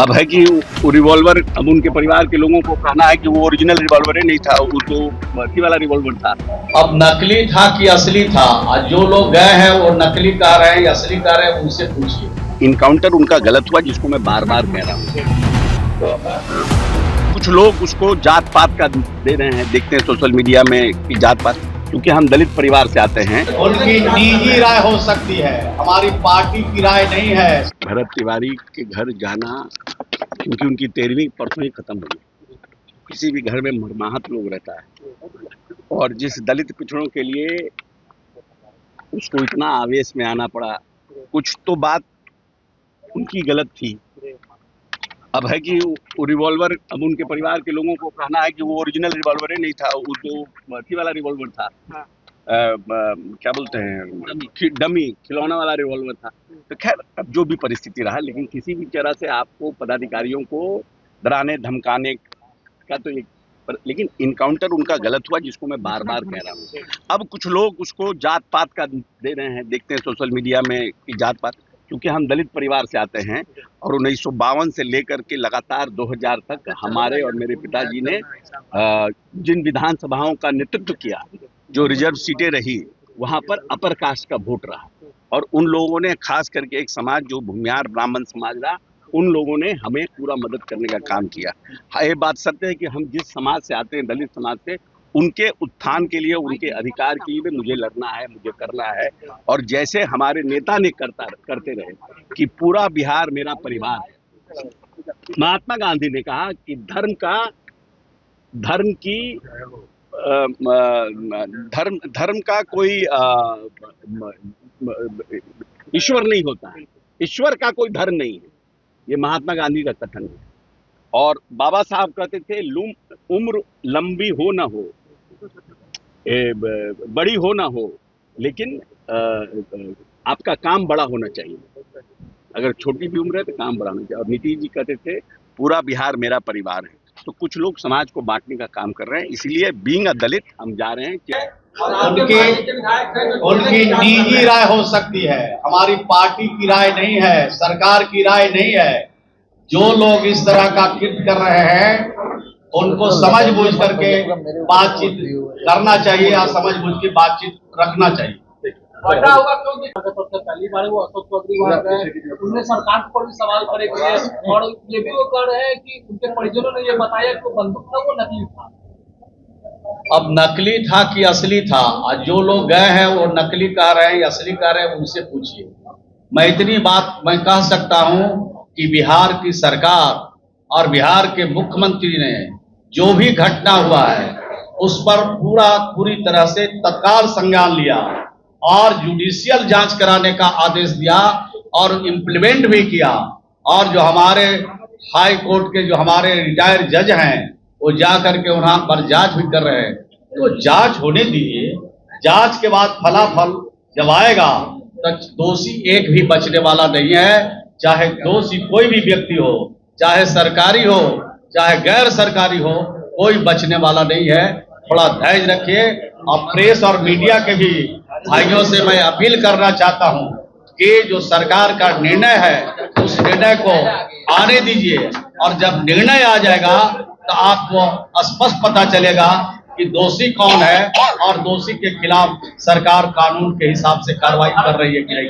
अब है कि वो रिवॉल्वर, अब उनके परिवार के लोगों को कहना है कि वो ओरिजिनल रिवॉल्वर ही नहीं था, वो तो भर्ती वाला रिवॉल्वर था। अब नकली था कि असली था? आज जो लोग गए हैं वो नकली कह रहे हैं या असली कह रहे हैं, उनसे पूछिए। इनकाउंटर उनका गलत हुआ, जिसको मैं बार बार कह रहा हूँ। कुछ लोग उसको जात पात का दे रहे हैं, देखते हैं सोशल मीडिया में कि जात पात, क्योंकि हम दलित परिवार से आते हैं। उनकी निजी राय हो सकती है, हमारी पार्टी की राय नहीं है। भरत तिवारी के घर जाना, क्योंकि उनकी 13वीं परसों ही खत्म हुई। किसी भी घर में मरमाहत लोग रहता है, और जिस दलित पिछड़ों के लिए उसको इतना आवेश में आना पड़ा, कुछ तो बात उनकी गलत थी। अब है कि वो रिवॉल्वर, अब उनके परिवार के लोगों को कहना है कि वो ओरिजिनल रिवॉल्वर ही नहीं था, वो तो भर्ती वाला रिवॉल्वर था। क्या बोलते हैं, डमी खिलौना वाला रिवॉल्वर था। तो खैर, अब जो भी परिस्थिति रहा, लेकिन किसी भी तरह से आपको पदाधिकारियों को डराने धमकाने का तो एक, लेकिन इनकाउंटर उनका गलत हुआ, जिसको मैं बार बार कह रहा हूँ। अब कुछ लोग उसको जात पात का दे रहे हैं, देखते हैं सोशल मीडिया में कि जात पात, क्योंकि हम दलित परिवार से आते हैं, और 1952 से लेकर के लगातार 2000 तक हमारे और मेरे पिताजी ने जिन विधानसभाओं का नेतृत्व किया, जो रिजर्व सीटें रही, वहां पर अपर कास्ट का वोट रहा, और उन लोगों ने, खास करके एक समाज जो भूमिहार ब्राह्मण समाज रहा, उन लोगों ने हमें पूरा मदद करने का काम किया। हाँ, ये बात सत्य है कि हम जिस समाज से आते हैं, दलित समाज से, उनके उत्थान के लिए, उनके अधिकार के लिए मुझे लड़ना है, मुझे करना है। और जैसे हमारे नेता ने करते रहे कि पूरा बिहार मेरा परिवार है। महात्मा गांधी ने कहा कि धर्म का कोई ईश्वर नहीं होता है, ईश्वर का कोई धर्म नहीं है। ये महात्मा गांधी का कथन है। और बाबा साहब कहते थे, उम्र लंबी हो ना हो, बड़ी हो ना हो, लेकिन आपका काम बड़ा होना चाहिए। अगर छोटी भी उम्र है तो काम बड़ा होना चाहिए। और नीतीश जी कहते थे, पूरा बिहार मेरा परिवार है। तो कुछ लोग समाज को बांटने का काम कर रहे हैं, इसलिए बीइंग अ दलित हम जा रहे हैं कि उनकी निजी राय हो सकती है, हमारी पार्टी की राय नहीं है, सरकार की राय नहीं है। जो लोग इस तरह का कृत्य कर रहे हैं, उनको समझ बूझ करके बातचीत करना चाहिए, या समझ बूझ के बातचीत रखना चाहिए। पता होगा क्योंकि सबसे पहली बार वो अशोक चौधरी वहां गए, उन्होंने सरकार पर भी सवाल खड़े किए, और ये भी वो कह रहे हैं कि उनके परिजनों ने ये बताया कि वो बंदूक था वो नकली था। अब नकली था कि असली था? आज जो लोग गए हैं वो नकली कह रहे हैं या असली कह रहे हैं, उनसे पूछिए। मैं इतनी बात मैं कह सकता हूं कि बिहार की सरकार और बिहार के मुख्यमंत्री ने जो भी घटना हुआ है उस पर पूरी तरह से तत्काल संज्ञान लिया, और जुडिशियल जांच कराने का आदेश दिया, और इम्प्लीमेंट भी किया। और जो हमारे हाई कोर्ट के जो हमारे रिटायर्ड जज हैं, वो जा करके वहां पर जांच भी कर रहे हैं। तो जांच होने दीजिए, जांच के बाद फलाफल जब आएगा तो दोषी एक भी बचने वाला नहीं है। चाहे दोषी कोई भी व्यक्ति हो, चाहे सरकारी हो चाहे गैर सरकारी हो, कोई बचने वाला नहीं है। थोड़ा धैर्य रखिए। और प्रेस और मीडिया के भी भाइयों से मैं अपील करना चाहता हूं कि जो सरकार का निर्णय है उस निर्णय को आने दीजिए, और जब निर्णय आ जाएगा तो आपको स्पष्ट पता चलेगा कि दोषी कौन है, और दोषी के खिलाफ सरकार कानून के हिसाब से कार्रवाई कर रही है कि नहीं।